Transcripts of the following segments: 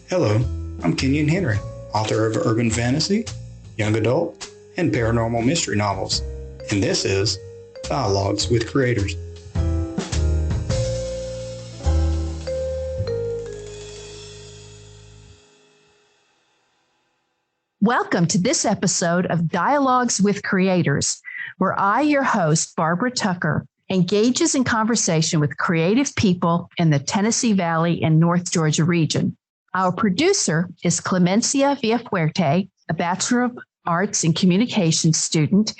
Hello, I'm Kenyon Henry, author of urban fantasy, young adult, and paranormal mystery novels, and this is Dialogues with Creators. Welcome to this episode of Dialogues with Creators, where I, your host, Barbara Tucker, engages in conversation with creative people in the Tennessee Valley and North Georgia region. Our producer is Clemencia Villafuerte, a Bachelor of Arts in Communications student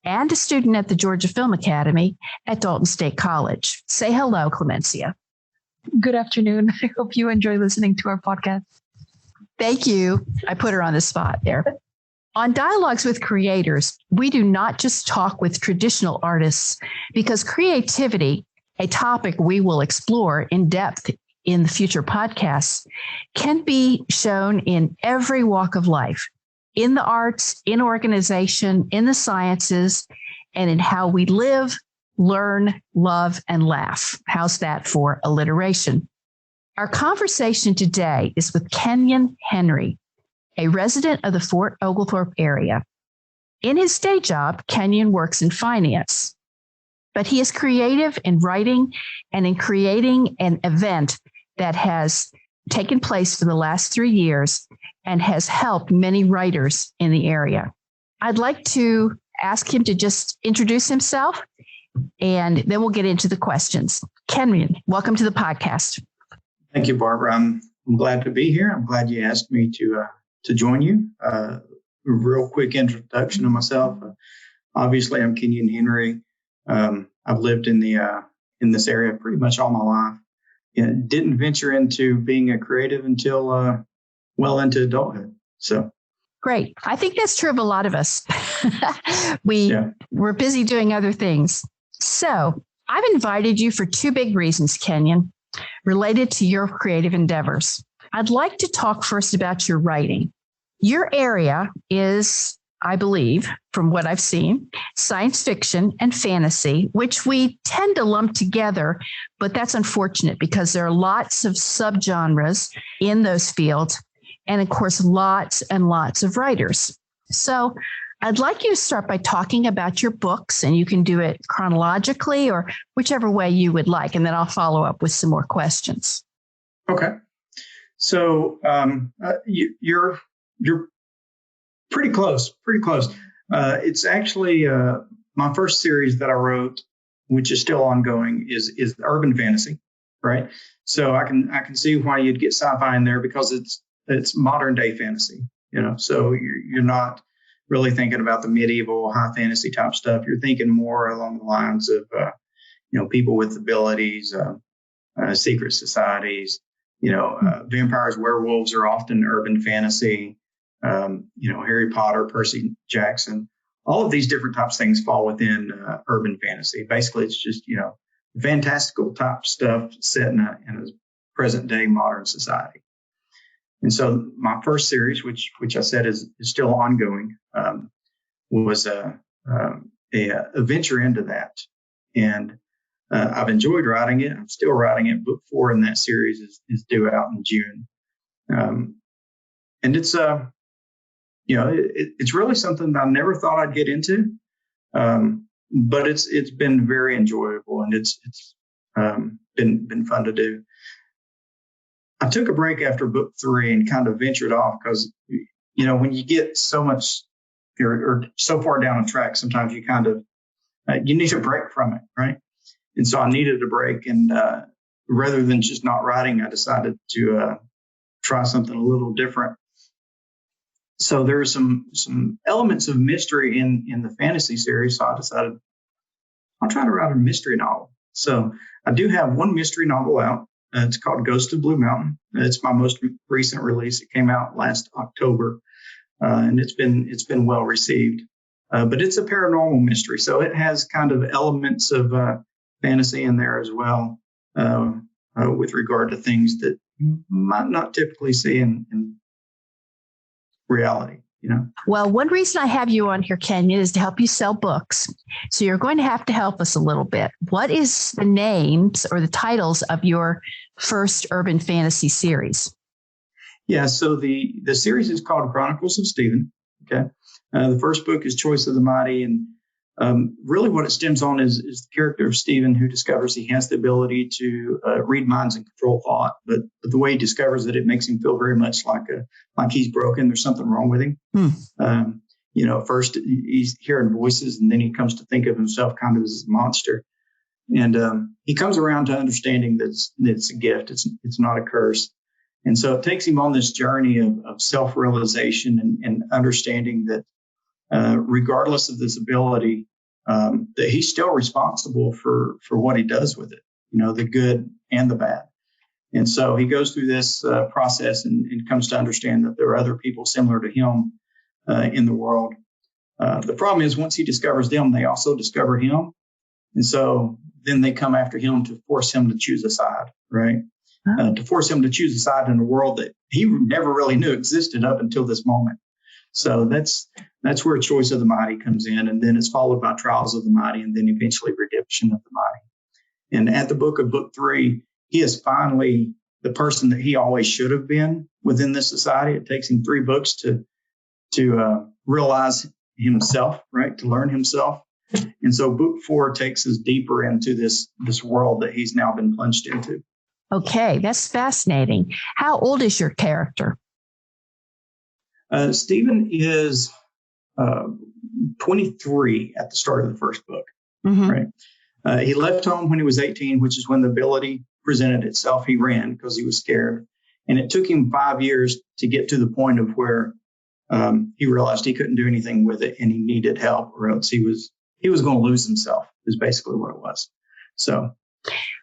and a student at the Georgia Film Academy at Dalton State College. Say hello, Clemencia. Good afternoon. I hope you enjoy listening to our podcast. Thank you. I put her on the spot there. On Dialogues with Creators, we do not just talk with traditional artists because creativity, a topic we will explore in depth in the future podcasts, can be shown in every walk of life, in the arts, in organization, in the sciences, and in how we live, learn, love, and laugh. How's that for alliteration? Our conversation today is with Kenyon Henry, a resident of the Fort Oglethorpe area. In his day job, Kenyon works in finance, but he is creative in writing and in creating an event that has taken place for the last 3 years and has helped many writers in the area. I'd like to ask him to just introduce himself, and then we'll get into the questions. Kenyon, welcome to the podcast. Thank you, Barbara. I'm glad to be here. I'm glad you asked me to join you. A real quick introduction of myself. Obviously, I'm Kenyon Henry. I've lived in this area pretty much all my life. Didn't venture into being a creative until well into adulthood. So great. I think that's true of a lot of us. We're busy doing other things. So I've invited you for two big reasons, Kenyon, related to your creative endeavors. I'd like to talk first about your writing. Your area is, I believe, from what I've seen, science fiction and fantasy, which we tend to lump together, but that's unfortunate because there are lots of subgenres in those fields, and of course, lots and lots of writers. So I'd like you to start by talking about your books, and you can do it chronologically or whichever way you would like, and then I'll follow up with some more questions. Okay. So you're pretty close. It's actually my first series that I wrote, which is still ongoing, is urban fantasy, right? So I can see why you'd get sci-fi in there because it's modern day fantasy, So you're not really thinking about the medieval high fantasy type stuff. You're thinking more along the lines of people with abilities, secret societies. Vampires, werewolves are often urban fantasy. Harry Potter, Percy Jackson, all of these different types of things fall within urban fantasy. Basically, it's just, fantastical type stuff set in a present day modern society. And so my first series, which I said is still ongoing, was a venture into that. And I've enjoyed writing it. I'm still writing it. Book 4 in that series is due out in June. And it's it's really something that I never thought I'd get into, but it's been very enjoyable, and it's been fun to do. I took a break after book 3 and kind of ventured off because when you get so much or so far down a track, sometimes you kind of you need a break from it, right? And so I needed a break, and rather than just not writing, I decided to try something a little different. So there are some elements of mystery in the fantasy series. So I decided I'll try to write a mystery novel. So I do have one mystery novel out. It's called Ghost of Blue Mountain. It's my most recent release. It came out last October, and it's been well received. But it's a paranormal mystery, so it has kind of elements of fantasy in there as well, with regard to things that you might not typically see in reality. Well, one reason I have you on here, Kenyon, is to help you sell books. So you're going to have to help us a little bit. What is the names or the titles of your first urban fantasy series? Yeah. So the series is called Chronicles of Stephen. Okay. The first book is Choice of the Mighty, and really what it stems on is the character of Stephen, who discovers he has the ability to read minds and control thought. But the way he discovers it, it makes him feel very much like he's broken. There's something wrong with him. First he's hearing voices, and then he comes to think of himself kind of as a monster. And he comes around to understanding that it's a gift. It's not a curse. And so it takes him on this journey of self-realization and understanding that regardless of this ability, that he's still responsible for what he does with it, the good and the bad. And so he goes through this process and comes to understand that there are other people similar to him in the world. The problem is once he discovers them, they also discover him. And so then they come after him to force him to choose a side, right? To force him to choose a side in a world that he never really knew existed up until this moment. So that's where Choice of the Mighty comes in. And then it's followed by Trials of the Mighty, and then eventually Redemption of the Mighty. And at the book 3, he is finally the person that he always should have been within this society. It takes him 3 books to realize himself, right? To learn himself. And so book 4 takes us deeper into this world that he's now been plunged into. Okay, that's fascinating. How old is your character? Stephen is 23 at the start of the first book, right? He left home when he was 18, which is when the ability presented itself. He ran because he was scared. And it took him 5 years to get to the point of where he realized he couldn't do anything with it and he needed help, or else he was going to lose himself, is basically what it was. So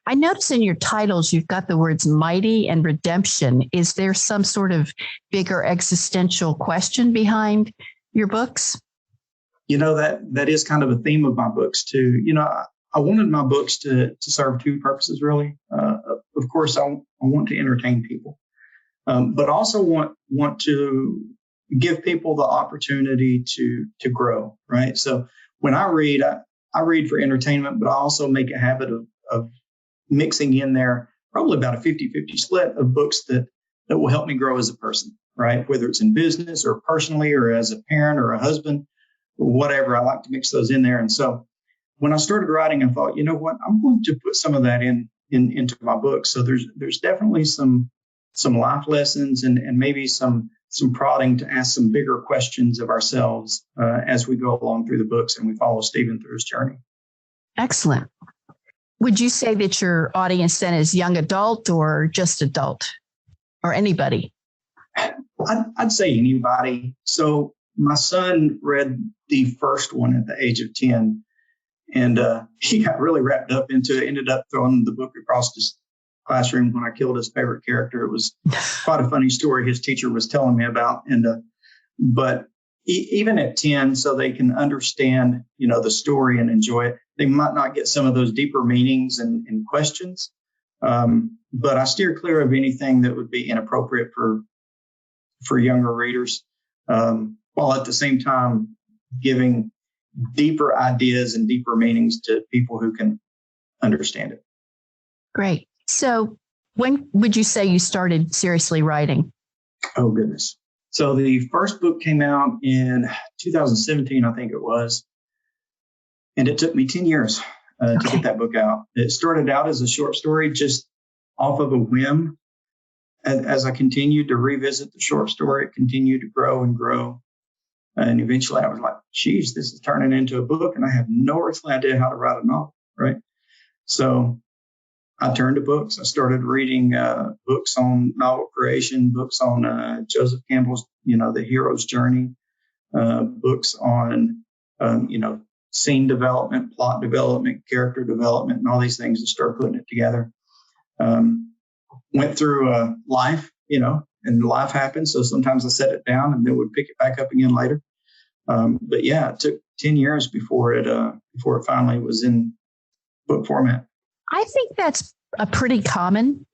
I notice in your titles, you've got the words mighty and redemption. Is there some sort of bigger existential question behind your books? That is kind of a theme of my books too. I wanted my books to serve 2 purposes, really. Of course, I want to entertain people, but also want to give people the opportunity to grow, right? So when I read for entertainment, but I also make a habit of mixing in there probably about a 50-50 split of books that will help me grow as a person, right? Whether it's in business or personally or as a parent or a husband or whatever, I like to mix those in there. And so when I started writing, I thought, you know what, I'm going to put some of that into my book. So there's definitely some life lessons and maybe some prodding to ask some bigger questions of ourselves as we go along through the books and we follow Stephen through his journey. Excellent. Would you say that your audience then is young adult or just adult or anybody? I'd say anybody. So my son read the first one at the age of 10, and he got really wrapped up into it, ended up throwing the book across his classroom when I killed his favorite character. It was quite a funny story his teacher was telling me about. But even at 10, so they can understand, the story and enjoy it. They might not get some of those deeper meanings and questions, but I steer clear of anything that would be inappropriate for younger readers, while at the same time giving deeper ideas and deeper meanings to people who can understand it. Great. So when would you say you started seriously writing? Oh, goodness. So the first book came out in 2017, I think it was. And it took me 10 years to get that book out. It started out as a short story just off of a whim. As I continued to revisit the short story, it continued to grow and grow. And eventually I was like, geez, this is turning into a book and I have no earthly idea how to write a novel, right? So I turned to books. I started reading books on novel creation, books on Joseph Campbell's, The Hero's Journey, books on, scene development, plot development, character development, and all these things, and start putting it together. Went through life, and life happens. So sometimes I set it down and then would pick it back up again later. But yeah, it took 10 years before it finally was in book format. I think that's a pretty common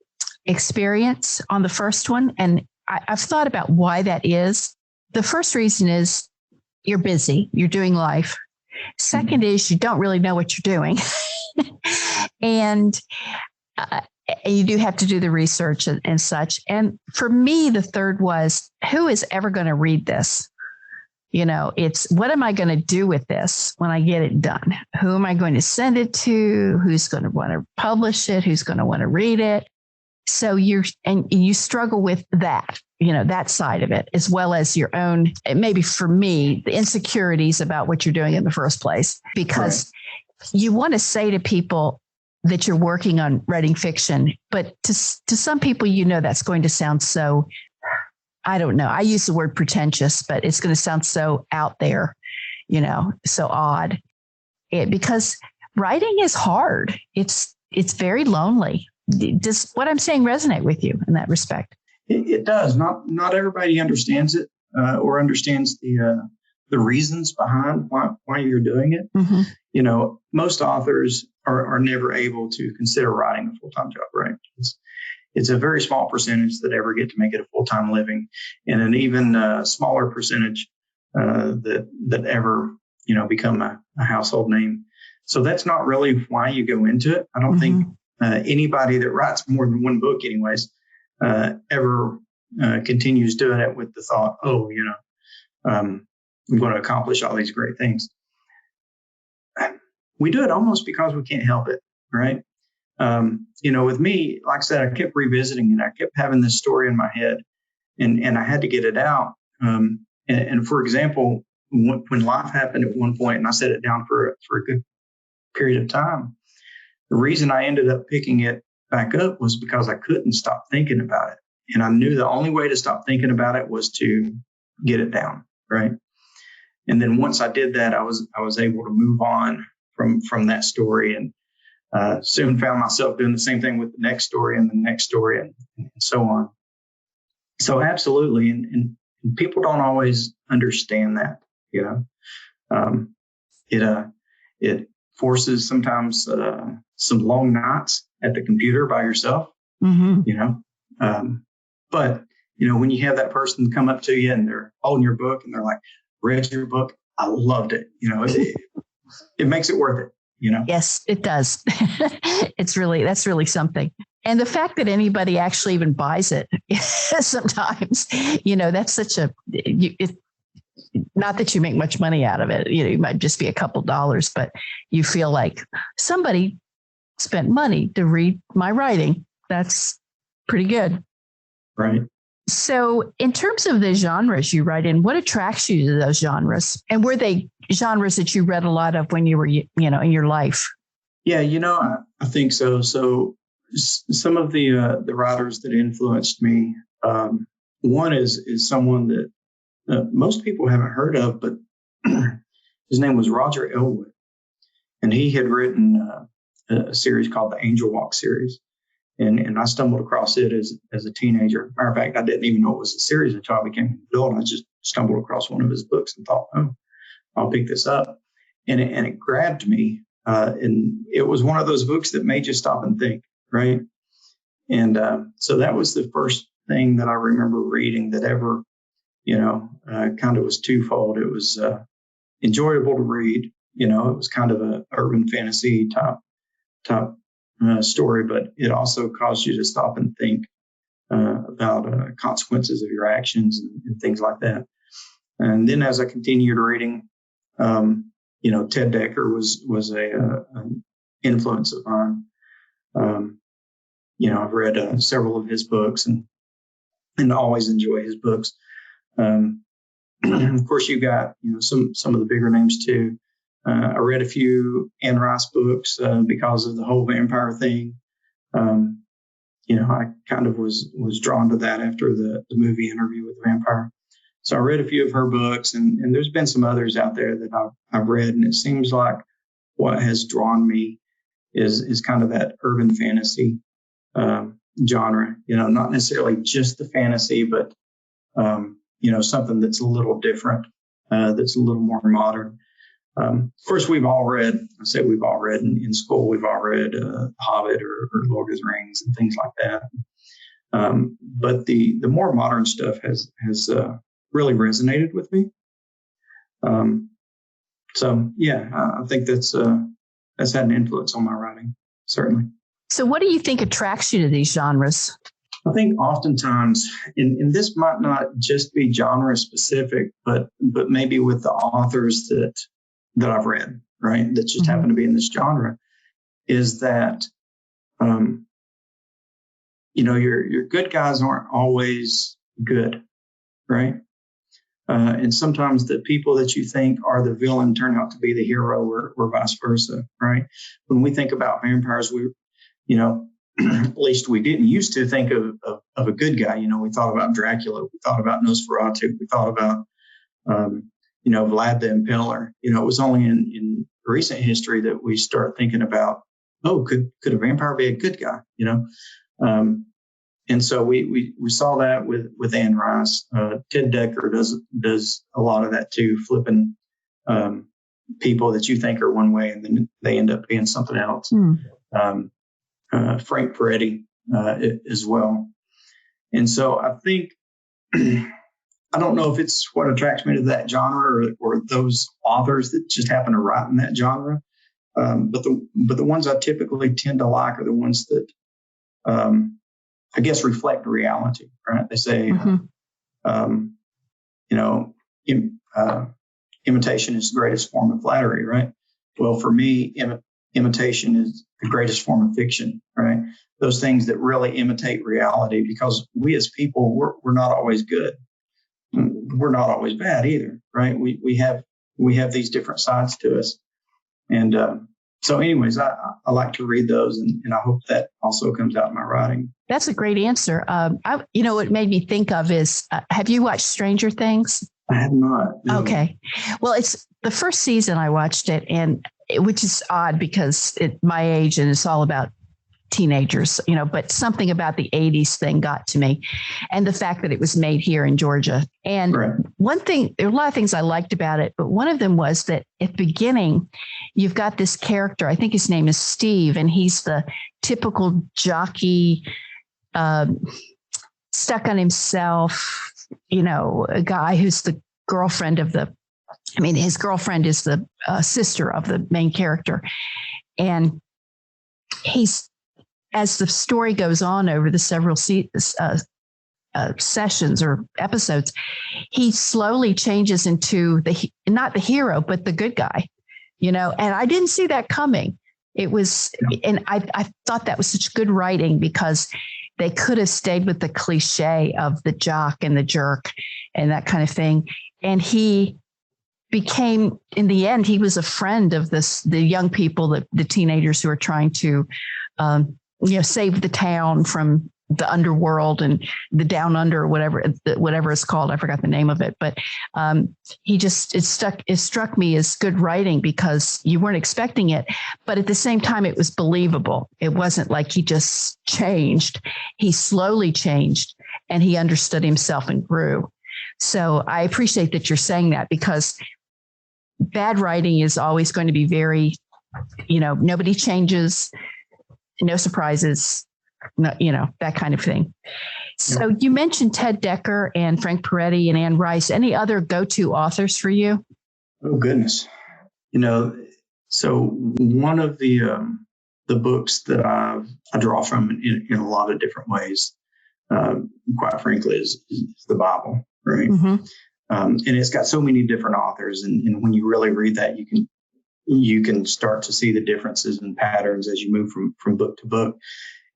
experience on the first one. And I've thought about why that is. The first reason is you're busy, you're doing life. Second is you don't really know what you're doing. And and you do have to do the research and such. And for me, the third was, who is ever going to read this? It's what am I going to do with this when I get it done? Who am I going to send it to? Who's going to want to publish it? Who's going to want to read it? So you struggle with that, that side of it, as well as your own, maybe for me, the insecurities about what you're doing in the first place, because you want to say to people that you're working on writing fiction, but to some people, that's going to sound so, I don't know. I use the word pretentious, but it's going to sound so out there, so odd. Because writing is hard. It's very lonely. Does what I'm saying resonate with you in that respect? It does. Not everybody understands it or understands the reasons behind why you're doing it. Mm-hmm. Most authors are never able to consider writing a full-time job, right? It's a very small percentage that ever get to make it a full-time living, and an even smaller percentage that ever, become a household name. So that's not really why you go into it. I don't think anybody that writes more than one book anyways, ever continues doing it with the thought, I'm going to accomplish all these great things. We do it almost because we can't help it, right? With me, like I said, I kept revisiting it. I kept having this story in my head, and I had to get it out. And for example, when life happened at one point, and I set it down for a good period of time, the reason I ended up picking it back up was because I couldn't stop thinking about it. And I knew the only way to stop thinking about it was to get it down, right? And then once I did that, I was able to move on from that story, and soon found myself doing the same thing with the next story and the next story and so on. So absolutely. And people don't always understand that, it forces sometimes some long nights at the computer by yourself, but when you have that person come up to you and they're holding your book and they're like, read your book, I loved it. It makes it worth it. Yes, it does. That's really something. And the fact that anybody actually even buys it sometimes, that's such not that you make much money out of it. It might just be a couple dollars, but you feel like somebody spent money to read my writing. That's pretty good. Right. So in terms of the genres you write in, what attracts you to those genres? And were they genres that you read a lot of when you were, in your life? Yeah, I think so. So some of the writers that influenced me, one is someone that most people haven't heard of, but his name was Roger Elwood. And he had written a series called the Angel Walk series. And I stumbled across it as a teenager. Matter of fact, I didn't even know it was a series until I became an adult. I just stumbled across one of his books and thought, I'll pick this up. And it grabbed me. And it was one of those books that made you stop and think, right? And so that was the first thing that I remember reading that ever, kind of was twofold. It was enjoyable to read. It was kind of a urban fantasy type story, but it also caused you to stop and think about consequences of your actions and things like that. And then as I continued reading, Ted Dekker was an influence of mine. I've read several of his books and always enjoy his books. Of course, you got some of the bigger names too. I read a few Anne Rice books because of the whole vampire thing. I kind of was drawn to that after the movie Interview with the Vampire. So I read a few of her books, and there's been some others out there that I've read, and it seems like what has drawn me is kind of that urban fantasy genre. Not necessarily just the fantasy, but something that's a little different, that's a little more modern. Of course, we've all read in school, we've all read Hobbit or Lord of the Rings and things like that. But the more modern stuff has really resonated with me. So yeah, I think that's had an influence on my writing, certainly. So what do you think attracts you to these genres? I think oftentimes, and this might not just be genre specific, but maybe with the authors that I've read, right, that just happen to be in this genre, is that your good guys aren't always good, right? And sometimes the people that you think are the villain turn out to be the hero, or vice versa, right? When we think about vampires, at least we didn't used to think of a good guy. We thought about Dracula, we thought about Nosferatu, we thought about, Vlad the Impaler. It was only in recent history that we start thinking about, oh, could a vampire be a good guy? And so we saw that with Anne Rice. Ted Decker does a lot of that too, flipping people that you think are one way and then they end up being something else. Frank Peretti as well. And so I think, I don't know if it's what attracts me to that genre or those authors that just happen to write in that genre. But the ones I typically tend to like are the ones that, I guess, reflect reality, right? They say, imitation is the greatest form of flattery, right? Well, for me, imitation is the greatest form of fiction, right? Those things that really imitate reality, because we as people, we're not always good. We're not always bad either, right? We have these different sides to us. And so anyways, I like to read those, and I hope that also comes out in my writing. That's a great answer. What made me think of is, have you watched Stranger Things? I have not. No. Okay. Well, it's the first season I watched it, which is odd because my age and it's all about teenagers, but something about the 80s thing got to me, and the fact that it was made here in Georgia. And one thing, there are a lot of things I liked about it, but one of them was that at the beginning, you've got this character, I think his name is Steve, and he's the typical jockey, stuck on himself, a guy who's the girlfriend of his girlfriend is the sister of the main character. And as the story goes on over the several sessions or episodes, he slowly changes into not the hero, but the good guy, and I didn't see that coming. It was, and I thought that was such good writing, because they could have stayed with the cliche of the jock and the jerk and that kind of thing. And he became, in the end, he was a friend of the young people, the teenagers who are trying to, save the town from the underworld and the down under, whatever it's called. I forgot the name of it, but it struck me as good writing, because you weren't expecting it, but at the same time, it was believable. It wasn't like he just changed. He slowly changed, and he understood himself and grew. So I appreciate that you're saying that, because bad writing is always going to be very, nobody changes, no surprises, that kind of thing. So you mentioned Ted Decker and Frank Peretti and Anne Rice. Any other go-to authors for you? Oh, goodness. So one of the books that I draw from in a lot of different ways, quite frankly, is the Bible, right? And it's got so many different authors. And when you really read that, you can start to see the differences and patterns as you move from book to book.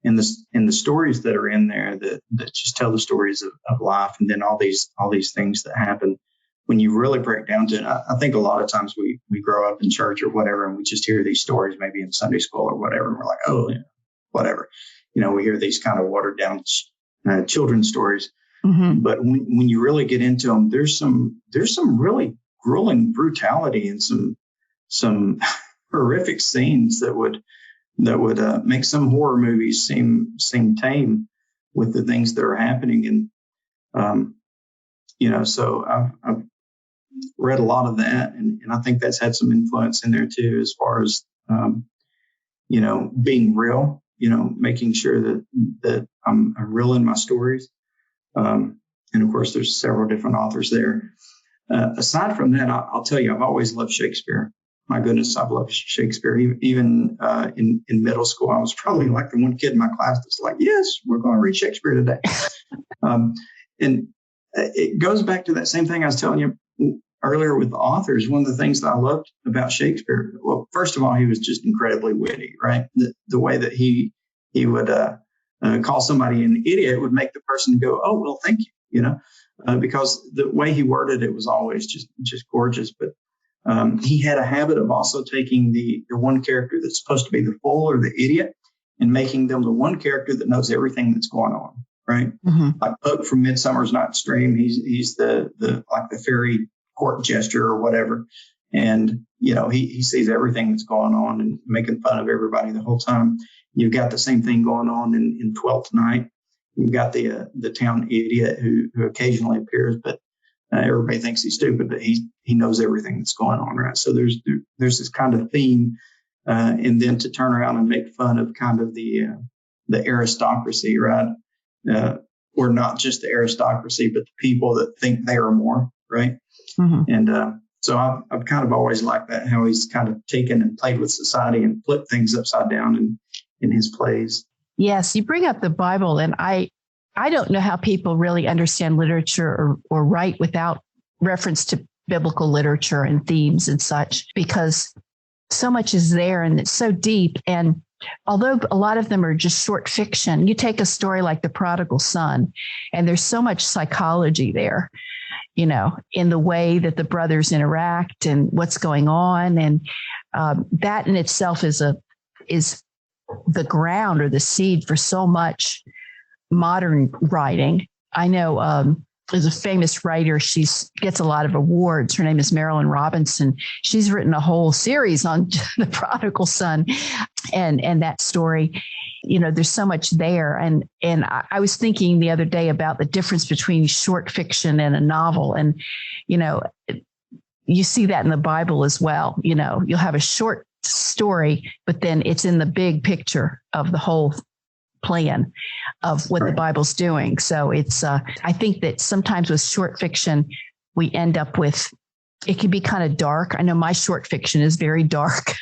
And the stories that are in there that just tell the stories of life, and then all these things that happen. When you really break down to it, I think a lot of times we grow up in church or whatever, and we just hear these stories maybe in Sunday school or whatever, and we're like, oh, yeah, whatever. We hear these kind of watered down children's stories. But when you really get into them, there's some really grueling brutality and some horrific scenes that would make some horror movies seem tame with the things that are happening. And so I've read a lot of that, and I think that's had some influence in there too, as far as being real, making sure that I'm real in my stories. And of course, there's several different authors there. Aside from that, I'll tell you, I've always loved Shakespeare. my goodness, I've loved Shakespeare. Even in middle school, I was probably like the one kid in my class that's like, yes, we're going to read Shakespeare today. And it goes back to that same thing I was telling you earlier with the authors. One of the things that I loved about Shakespeare, well, first of all, he was just incredibly witty, right? The way that he would call somebody an idiot would make the person go, oh, well, thank you, because the way he worded it was always just gorgeous. But he had a habit of also taking the one character that's supposed to be the fool or the idiot and making them the one character that knows everything that's going on, right? Mm-hmm. Like Puck from Midsummer's Night's Dream, he's the like the fairy court jester or whatever. And, he sees everything that's going on and making fun of everybody the whole time. You've got the same thing going on in Twelfth Night. You've got the town idiot who occasionally appears, but everybody thinks he's stupid, but he knows everything that's going on, right? So there's this kind of theme, and then to turn around and make fun of kind of the aristocracy, right? Or not just the aristocracy, but the people that think they are more, right? Mm-hmm. And so I've kind of always liked that, how he's kind of taken and played with society and flipped things upside down in his plays. Yes, you bring up the Bible, and I don't know how people really understand literature or write without reference to biblical literature and themes and such, because so much is there and it's so deep. And although a lot of them are just short fiction, you take a story like The Prodigal Son, and there's so much psychology there, in the way that the brothers interact and what's going on. And that in itself is the ground or the seed for so much modern writing. I know there's a famous writer. She gets a lot of awards. Her name is Marilyn Robinson. She's written a whole series on the prodigal son and that story. There's so much there. And I was thinking the other day about the difference between short fiction and a novel. And, you see that in the Bible as well. You'll have a short story, but then it's in the big picture of the whole plan of what the Bible's doing. So it's, I think that sometimes with short fiction, we end up with, it can be kind of dark. I know my short fiction is very dark,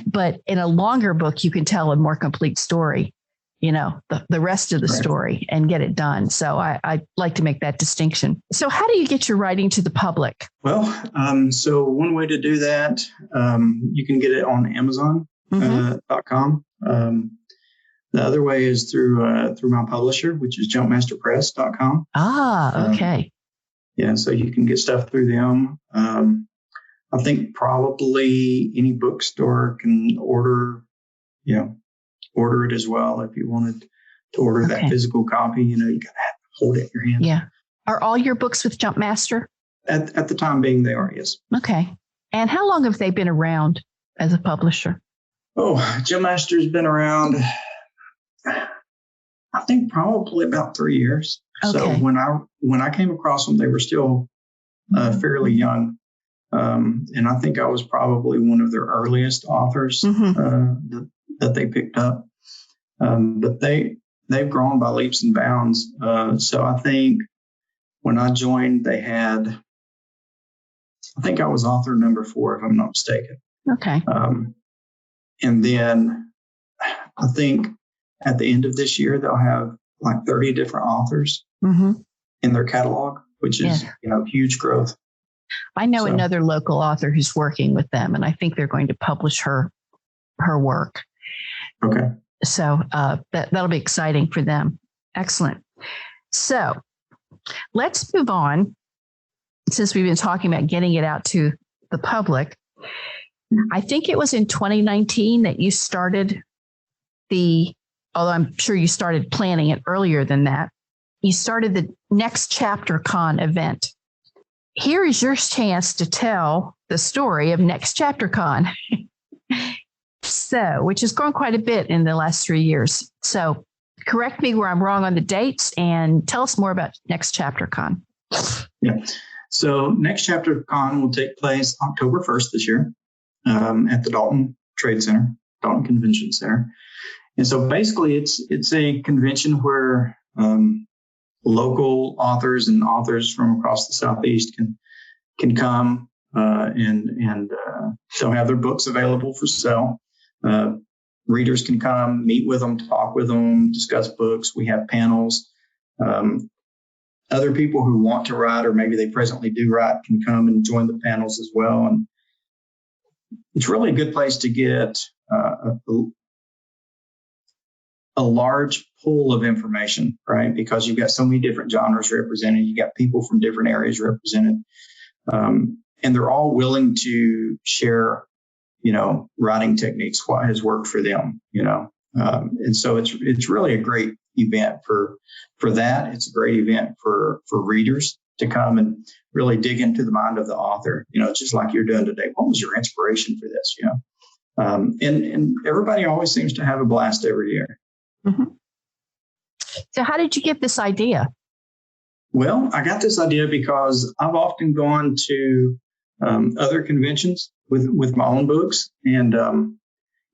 but in a longer book, you can tell a more complete story, the rest of the story and get it done. So I like to make that distinction. So how do you get your writing to the public? Well, so one way to do that, you can get it on Amazon.com. The other way is through my publisher, which is jumpmasterpress.com. Ah, okay. Yeah, so you can get stuff through them. I think probably any bookstore can order it as well if you wanted to order that physical copy. You got to hold it in your hand. Yeah. Are all your books with Jumpmaster? At the time being, they are, yes. Okay. And how long have they been around as a publisher? Oh, Jumpmaster's been around, I think probably about 3 years. Okay. So when I came across them, they were still fairly young. And I think I was probably one of their earliest authors that they picked up. But they've grown by leaps and bounds. So I think when I joined, I think I was author number 4, if I'm not mistaken. Okay. And then I think at the end of this year, they'll have like 30 different authors in their catalog, which is, huge growth. I know another local author who's working with them, and I think they're going to publish her work. Okay. So that'll be exciting for them. Excellent. So let's move on. Since we've been talking about getting it out to the public, I think it was in 2019 that you started although I'm sure you started planning it earlier than that, you started the Next Chapter Con event. Here is your chance to tell the story of Next Chapter Con. Which has grown quite a bit in the last 3 years. So correct me where I'm wrong on the dates and tell us more about Next Chapter Con. Yeah. So Next Chapter Con will take place October 1st this year at the Dalton Convention Center. And so basically it's a convention where local authors and authors from across the Southeast can come and they'll have their books available for sale. Readers can come, meet with them, talk with them, discuss books. We have panels. Other people who want to write, or maybe they presently do write, can come and join the panels as well. And it's really a good place to get a large pool of information, right? Because you've got so many different genres represented. You got people from different areas represented. And they're all willing to share, writing techniques, what has worked for them, and so it's really a great event for that. It's a great event for readers to come and really dig into the mind of the author, just like you're doing today. What was your inspiration for this? And everybody always seems to have a blast every year. Mm-hmm. So how did you get this idea? Well, I got this idea because I've often gone to other conventions with my own books, and the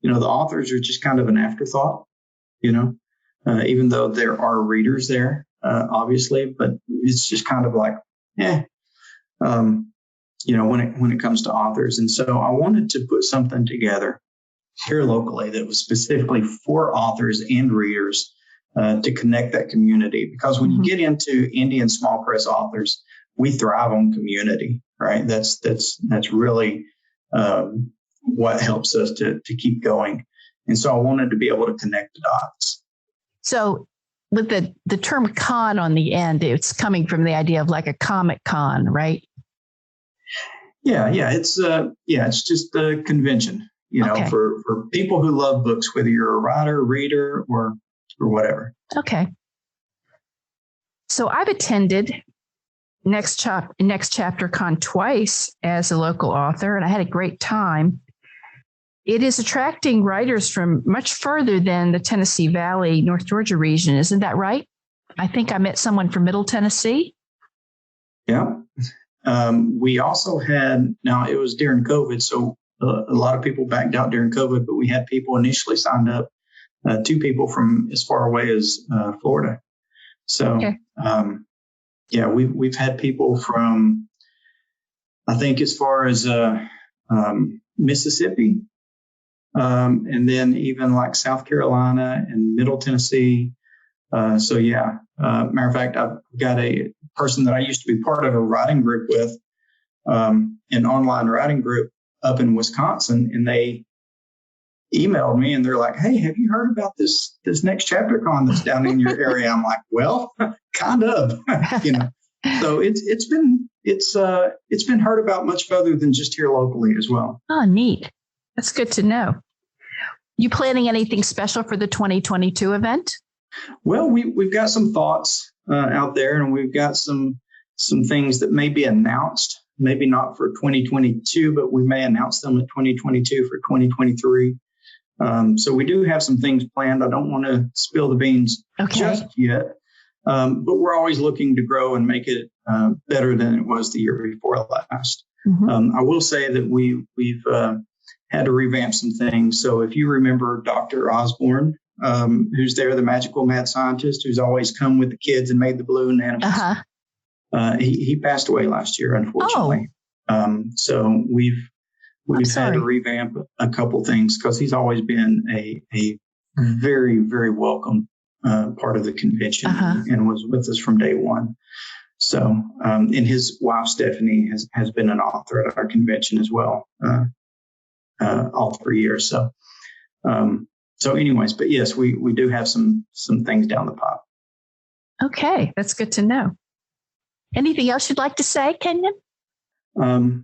authors are just kind of an afterthought, even though there are readers there, obviously, but it's just kind of like, when it comes to authors. And so I wanted to put something together here locally that was specifically for authors and readers to connect that community. Because when you get into indie and small press authors, we thrive on community, right? That's really what helps us to keep going. And so I wanted to be able to connect the dots. So with the term con on the end, it's coming from the idea of like a comic con, right? Yeah. It's just a convention, for people who love books, whether you're a writer, reader, or whatever. Okay. So I've attended Next Chapter Con twice as a local author, and I had a great time. It is attracting writers from much further than the Tennessee Valley, North Georgia region. Isn't that right? I think I met someone from Middle Tennessee. Yeah. We also had, now it was during COVID, so a lot of people backed out during COVID, but we had people initially signed up, 2 people from as far away as Florida. So, okay. We've had people from, I think, as far as Mississippi, and then even like South Carolina and Middle Tennessee. Matter of fact, I've got a person that I used to be part of a writing group with, an online writing group up in Wisconsin, and they emailed me and they're like, "Hey, have you heard about this Next Chapter Con that's down in your area?" I'm like, "Well, kind of," So it's been heard about much further than just here locally as well. Oh, neat. That's good to know. You planning anything special for the 2022 event? Well, we've got some thoughts out there, and we've got some things that may be announced, maybe not for 2022, but we may announce them in 2022 for 2023. So we do have some things planned. I don't want to spill the beans just yet, but we're always looking to grow and make it better than it was the year before last. Mm-hmm. I will say that we've had to revamp some things. So if you remember Dr. Osborne, who's there, the magical mad scientist who's always come with the kids and made the balloon animals. He passed away last year, unfortunately. So we've had to revamp a couple things because he's always been a very, very welcome part of the convention and was with us from day one. So, and his wife, Stephanie, has been an author at our convention as well, all 3 years. So anyways, but yes, we do have some things down the pipe. Okay, that's good to know. Anything else you'd like to say, Kenyon? Well,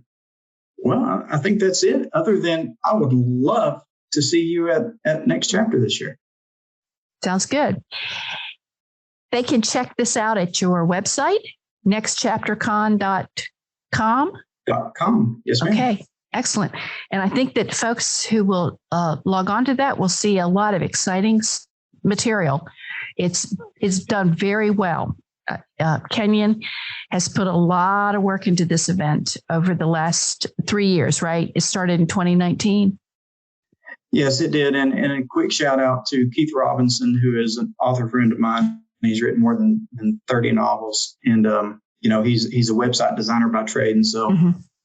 I think that's it. Other than I would love to see you at Next Chapter this year. Sounds good. They can check this out at your website, nextchaptercon.com. .com. Yes, ma'am. Okay. Excellent. And I think that folks who will log on to that will see a lot of exciting material. It's done very well. Kenyon has put a lot of work into this event over the last 3 years, right? It started in 2019. Yes, it did. And a quick shout out to Keith Robinson, who is an author friend of mine. He's written more than 30 novels. And, he's a website designer by trade. And so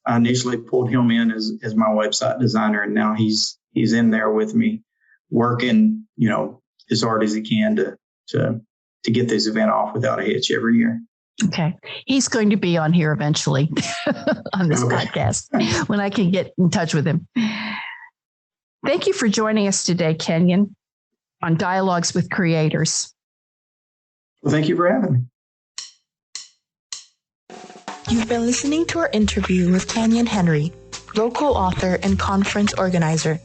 I initially pulled him in as my website designer, and now he's in there with me, working, as hard as he can to get this event off without a hitch every year. Okay. He's going to be on here eventually on this podcast when I can get in touch with him. Thank you for joining us today, Kenyon, on Dialogues with Creators. Well, thank you for having me. You've been listening to our interview with Kenyon Henry, local author and conference organizer.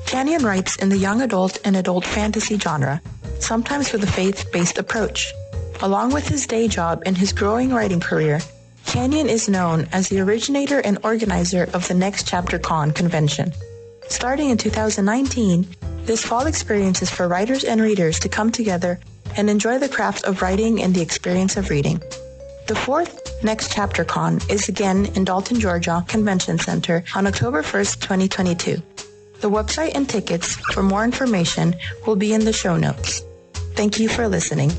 Kenyon writes in the young adult and adult fantasy genre, sometimes with a faith-based approach. Along with his day job and his growing writing career, Kenyon is known as the originator and organizer of the Next Chapter Con convention. Starting in 2019, this fall experience is for writers and readers to come together and enjoy the craft of writing and the experience of reading. The fourth Next Chapter Con is again in Dalton, Georgia Convention Center on October 1st, 2022. The website and tickets for more information will be in the show notes. Thank you for listening.